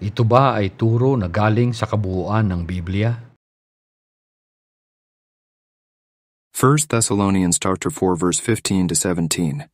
Ito ba ay turo na galing sa kabuuan ng Biblia? 1 Thessalonians chapter 4 verse 15 to 17.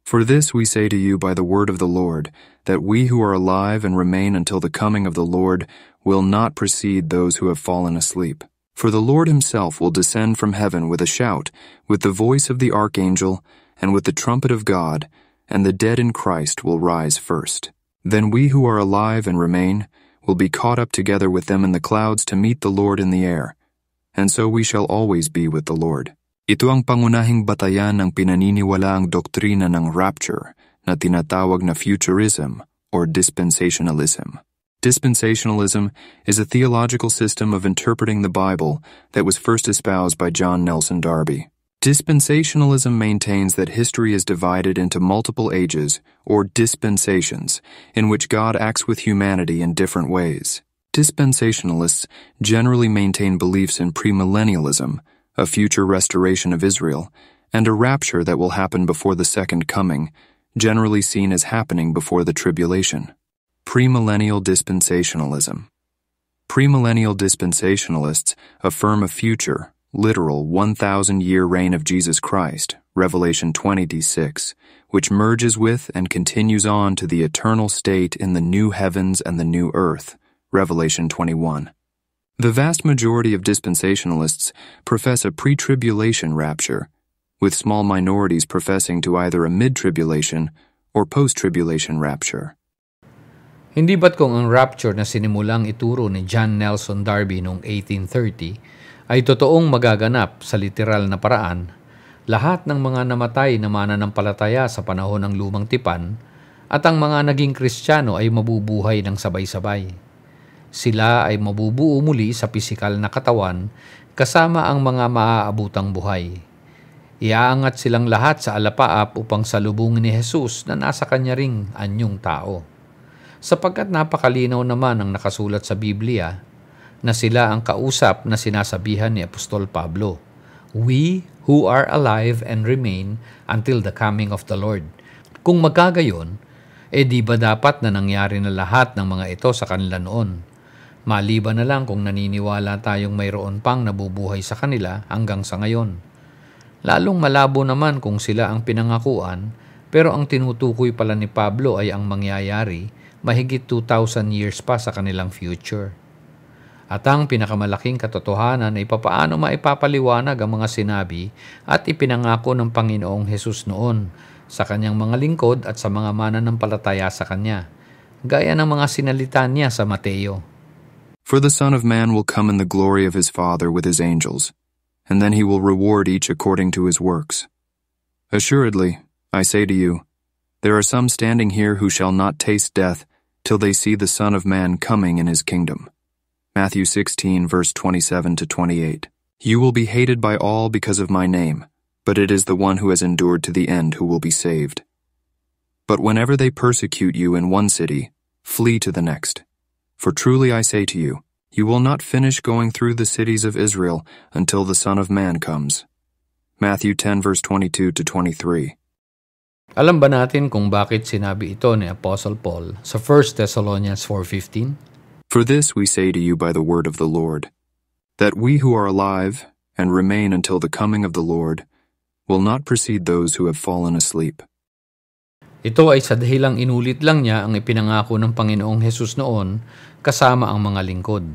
For this we say to you by the word of the Lord, that we who are alive and remain until the coming of the Lord will not precede those who have fallen asleep. For the Lord himself will descend from heaven with a shout, with the voice of the archangel, and with the trumpet of God, and the dead in Christ will rise first. Then we who are alive and remain will be caught up together with them in the clouds to meet the Lord in the air, and so we shall always be with the Lord. Ito ang pangunahing batayan ng pinaniniwalaang doktrina ng rapture na tinatawag na futurism or dispensationalism. Dispensationalism is a theological system of interpreting the Bible that was first espoused by John Nelson Darby. Dispensationalism maintains that history is divided into multiple ages, or dispensations, in which God acts with humanity in different ways. Dispensationalists generally maintain beliefs in premillennialism, a future restoration of Israel, and a rapture that will happen before the second coming, generally seen as happening before the tribulation. Premillennial dispensationalism. Premillennial dispensationalists affirm a future, literal 1,000-year reign of Jesus Christ, Revelation 20:6, which merges with and continues on to the eternal state in the new heavens and the new earth, Revelation 21. The vast majority of dispensationalists profess a pre-tribulation rapture, with small minorities professing to either a mid-tribulation or post-tribulation rapture. Hindi ba't kung ang rapture na sinimulang ituro ni John Nelson Darby noong 1830 ay totoong magaganap sa literal na paraan, lahat ng mga namatay na mananampalataya sa panahon ng lumang tipan at ang mga naging Kristiyano ay mabubuhay ng sabay-sabay. Sila ay mabubuo muli sa pisikal na katawan kasama ang mga maaabutang buhay. Iaangat silang lahat sa alapaap upang salubungin ni Jesus na nasa kanya ring anyong tao. Sapagkat napakalinaw naman ang nakasulat sa Biblia na sila ang kausap na sinasabihan ni Apostol Pablo, "We who are alive and remain until the coming of the Lord." Kung magkagayon, di ba dapat na nangyari na lahat ng mga ito sa kanila noon? Maliban na lang kung naniniwala tayong mayroon pang nabubuhay sa kanila hanggang sa ngayon. Lalong malabo naman kung sila ang pinangakuan, pero ang tinutukoy pala ni Pablo ay ang mangyayari mahigit 2,000 years pa sa kanilang future. At ang pinakamalaking katotohanan ay papaano maipapaliwanag ang mga sinabi at ipinangako ng Panginoong Hesus noon sa kanyang mga lingkod at sa mga mananampalataya sa kanya, gaya ng mga sinalita niya sa Mateo. For the Son of Man will come in the glory of his Father with his angels, and then he will reward each according to his works. Assuredly, I say to you, there are some standing here who shall not taste death till they see the Son of Man coming in his kingdom. Matthew 16, verse 27 to 28. You will be hated by all because of my name, but it is the one who has endured to the end who will be saved. But whenever they persecute you in one city, flee to the next. For truly I say to you, you will not finish going through the cities of Israel until the Son of Man comes. Matthew 10 verse 22 to 23. Alam ba natin kung bakit sinabi ito ni Apostle Paul sa 1 Thessalonians 4:15? For this we say to you by the word of the Lord, that we who are alive and remain until the coming of the Lord will not precede those who have fallen asleep. Ito ay sa dahilang inulit lang niya ang ipinangako ng Panginoong Hesus noon kasama ang mga lingkod.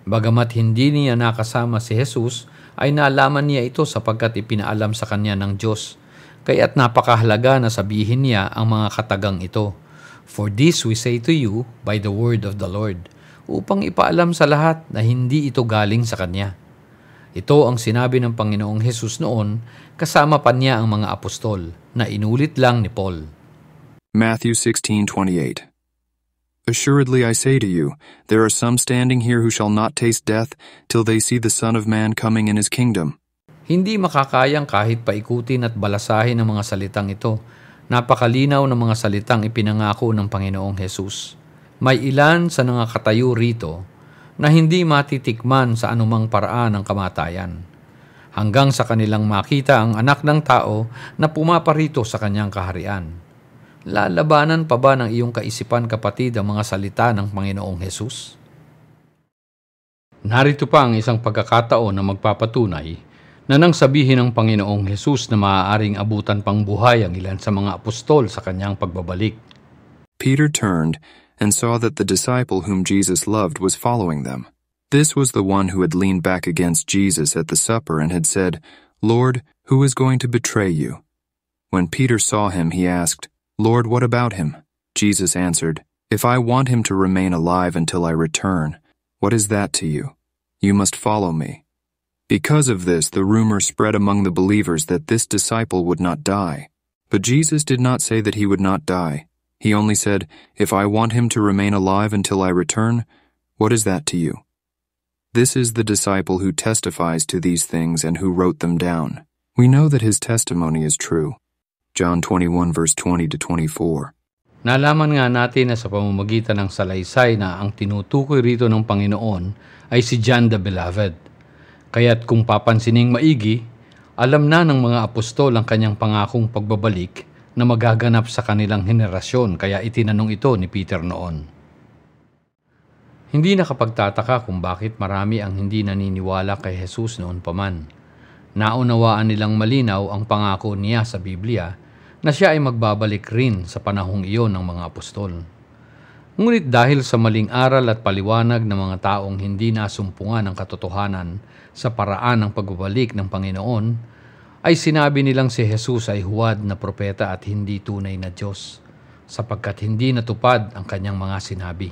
Bagamat hindi niya nakasama si Jesus, ay naalaman niya ito sapagkat ipinaalam sa kanya ng Diyos. Kaya't napakahalaga na sabihin niya ang mga katagang ito. For this we say to you by the word of the Lord, upang ipaalam sa lahat na hindi ito galing sa kanya. Ito ang sinabi ng Panginoong Hesus noon, kasama pa niya ang mga apostol, na inulit lang ni Paul. Matthew 16:28. Assuredly I say to you, there are some standing here who shall not taste death till they see the Son of Man coming in his kingdom. Hindi makakayang kahit paikutin at balasahin ang mga salitang ito. Napakalinaw ng mga salitang ipinangako ng Panginoong Hesus. May ilan sa nakatayo rito na hindi matitikman sa anumang paraan ng kamatayan, hanggang sa kanilang makita ang anak ng tao na pumaparito sa kanyang kaharian. Lalabanan pa ba ng iyong kaisipan, kapatid, ang mga salita ng Panginoong Hesus? Narito pa ang isang pagkakataon na magpapatunay na nang sabihin ng Panginoong Hesus na maaaring abutan pang buhay ang ilan sa mga apostol sa kanyang pagbabalik. Peter turned and saw that the disciple whom Jesus loved was following them. This was the one who had leaned back against Jesus at the supper and had said, "Lord, who is going to betray you?" When Peter saw him, he asked, "Lord, what about him?" Jesus answered, "If I want him to remain alive until I return, what is that to you? You must follow me." Because of this, the rumor spread among the believers that this disciple would not die. But Jesus did not say that he would not die. He only said, "If I want him to remain alive until I return, what is that to you?" This is the disciple who testifies to these things and who wrote them down. We know that his testimony is true. John 21 verse 20 to 24. Nalaman nga natin na sa pamamagitan ng salaysay na ang tinutukoy rito ng Panginoon ay si John the Beloved. Kaya't kung papansining maigi, alam na ng mga apostol ang kanyang pangakong pagbabalik na magaganap sa kanilang henerasyon, kaya itinanong ito ni Peter noon. Hindi nakapagtataka kung bakit marami ang hindi naniniwala kay Jesus noon pa man. Naunawaan nilang malinaw ang pangako niya sa Biblia na siya ay magbabalik rin sa panahong iyon ng mga apostol. Ngunit dahil sa maling aral at paliwanag ng mga taong hindi nasumpungan ng katotohanan sa paraan ng pagbabalik ng Panginoon, ay sinabi nilang si Jesus ay huwad na propeta at hindi tunay na Diyos, sapagkat hindi natupad ang kanyang mga sinabi.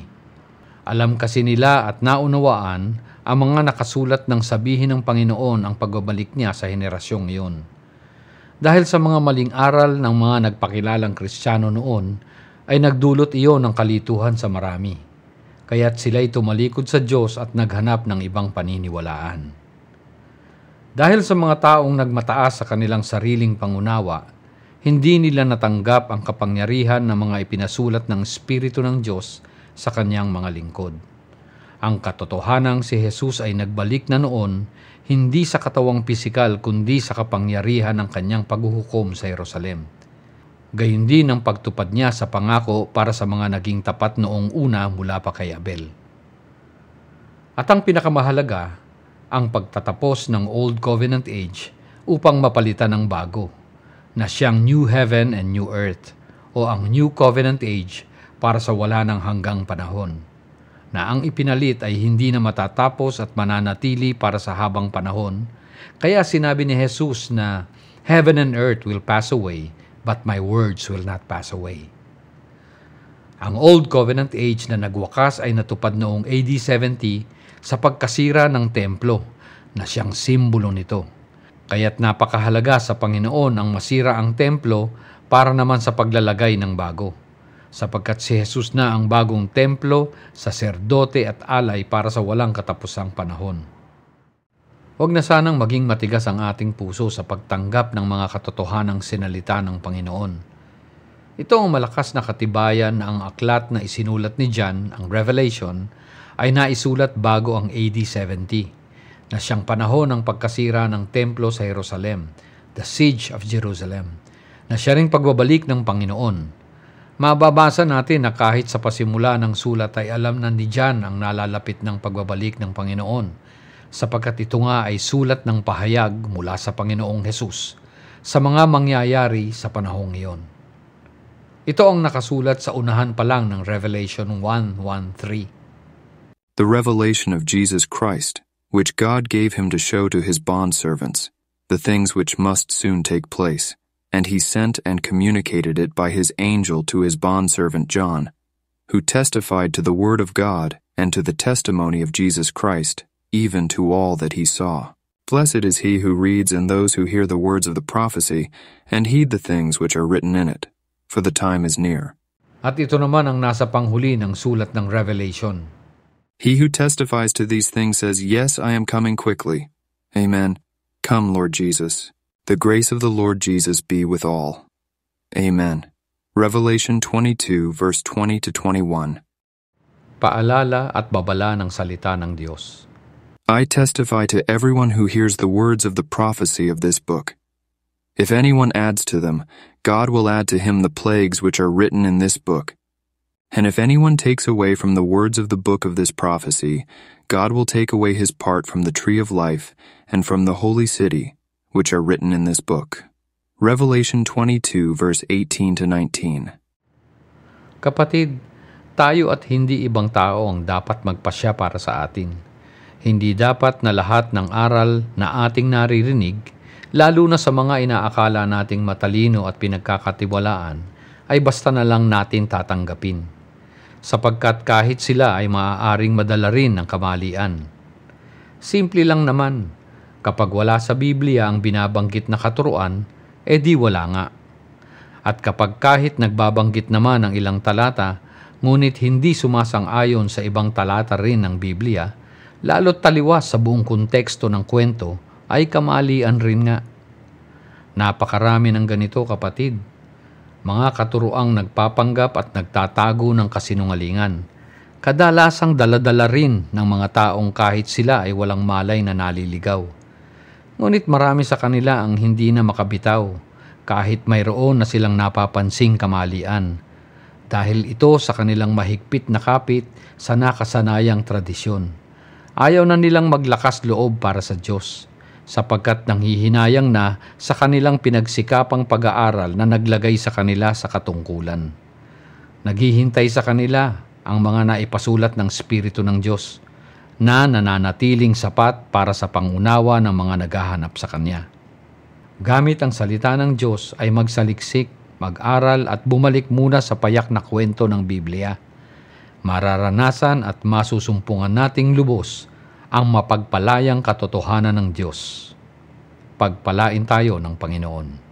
Alam kasi nila at naunawaan ang mga nakasulat ng sabihin ng Panginoon ang pagbabalik niya sa henerasyong iyon. Dahil sa mga maling aral ng mga nagpakilalang Kristiyano noon, ay nagdulot iyon ng kalituhan sa marami. Kaya't sila'y tumalikod sa Diyos at naghanap ng ibang paniniwalaan. Dahil sa mga taong nagmataas sa kanilang sariling pangunawa, hindi nila natanggap ang kapangyarihan ng mga ipinasulat ng Espiritu ng Diyos sa kanyang mga lingkod. Ang katotohanang si Jesus ay nagbalik na noon, hindi sa katawang pisikal kundi sa kapangyarihan ng kanyang paghuhukom sa Jerusalem. Gayon din ang pagtupad niya sa pangako para sa mga naging tapat noong una mula pa kay Abel. At ang pinakamahalaga, ang pagtatapos ng Old Covenant Age upang mapalitan ng bago, na siyang New Heaven and New Earth, o ang New Covenant Age para sa wala ng hanggang panahon, na ang ipinalit ay hindi na matatapos at mananatili para sa habang panahon. Kaya sinabi ni Jesus na, "Heaven and earth will pass away, but my words will not pass away." Ang Old Covenant Age na nagwakas ay natupad noong AD 70 sa pagkasira ng templo na siyang simbolo nito. Kaya't napakahalaga sa Panginoon ang masira ang templo para naman sa paglalagay ng bago, sapagkat si Jesus na ang bagong templo, saserdote at alay para sa walang katapusang panahon. Huwag na sanang maging matigas ang ating puso sa pagtanggap ng mga katotohanang sinalita ng Panginoon. Ito ang malakas na katibayan na ang aklat na isinulat ni John, ang Revelation, ay naisulat bago ang AD 70, na siyang panahon ng pagkasira ng templo sa Jerusalem, the Siege of Jerusalem, na siya ring pagbabalik ng Panginoon. Mababasa natin na kahit sa pasimula ng sulat ay alam na ni John ang nalalapit ng pagbabalik ng Panginoon, sapagkat ito nga ay sulat ng pahayag mula sa Panginoong Hesus sa mga mangyayari sa panahong iyon. Ito ang nakasulat sa unahan pa lang ng Revelation 1:1-3. The revelation of Jesus Christ, which God gave him to show to his bondservants, the things which must soon take place, and he sent and communicated it by his angel to his bondservant John, who testified to the word of God and to the testimony of Jesus Christ, even to all that he saw. Blessed is he who reads and those who hear the words of the prophecy, and heed the things which are written in it, for the time is near. At ito naman ang nasa panghuli ng sulat ng Revelation. He who testifies to these things says, "Yes, I am coming quickly." Amen. Come, Lord Jesus. The grace of the Lord Jesus be with all. Amen. Revelation 22, verse 20 to 21. Paalala at babala ng salita ng Diyos. I testify to everyone who hears the words of the prophecy of this book. If anyone adds to them, God will add to him the plagues which are written in this book. And if anyone takes away from the words of the book of this prophecy, God will take away his part from the tree of life and from the holy city, which are written in this book. Revelation 22 verse 18 to 19. Kapatid, tayo at hindi ibang tao ang dapat magpasya para sa atin. Hindi dapat na lahat ng aral na ating naririnig, lalo na sa mga inaakala nating matalino at pinagkakatiwalaan, ay basta na lang natin tatanggapin. Sapagkat kahit sila ay maaaring madala rin ng kamalian. Simple lang naman, kapag wala sa Biblia ang binabanggit na katuruan, di wala nga. At kapag kahit nagbabanggit naman ang ilang talata, ngunit hindi sumasang-ayon sa ibang talata rin ng Biblia, lalo't taliwas sa buong konteksto ng kwento, ay kamalian rin nga. Napakarami ng ganito, kapatid. Mga katuroang nagpapanggap at nagtatago ng kasinungalingan. Kadalasang daladala rin ng mga taong kahit sila ay walang malay na naliligaw. Ngunit marami sa kanila ang hindi na makabitaw, kahit mayroon na silang napapansing kamalian. Dahil ito sa kanilang mahigpit na kapit sa nakasanayang tradisyon. Ayaw na nilang maglakas loob para sa Diyos, sapagkat nanghihinayang na sa kanilang pinagsikapang pag-aaral na naglagay sa kanila sa katungkulan. Naghihintay sa kanila ang mga naipasulat ng Espiritu ng Diyos na nananatiling sapat para sa pangunawa ng mga naghahanap sa Kanya. Gamit ang salita ng Diyos ay magsaliksik, mag-aral at bumalik muna sa payak na kwento ng Biblia. Mararanasan at masusumpungan nating lubos ang mapagpalayang katotohanan ng Diyos. Pagpalain tayo ng Panginoon.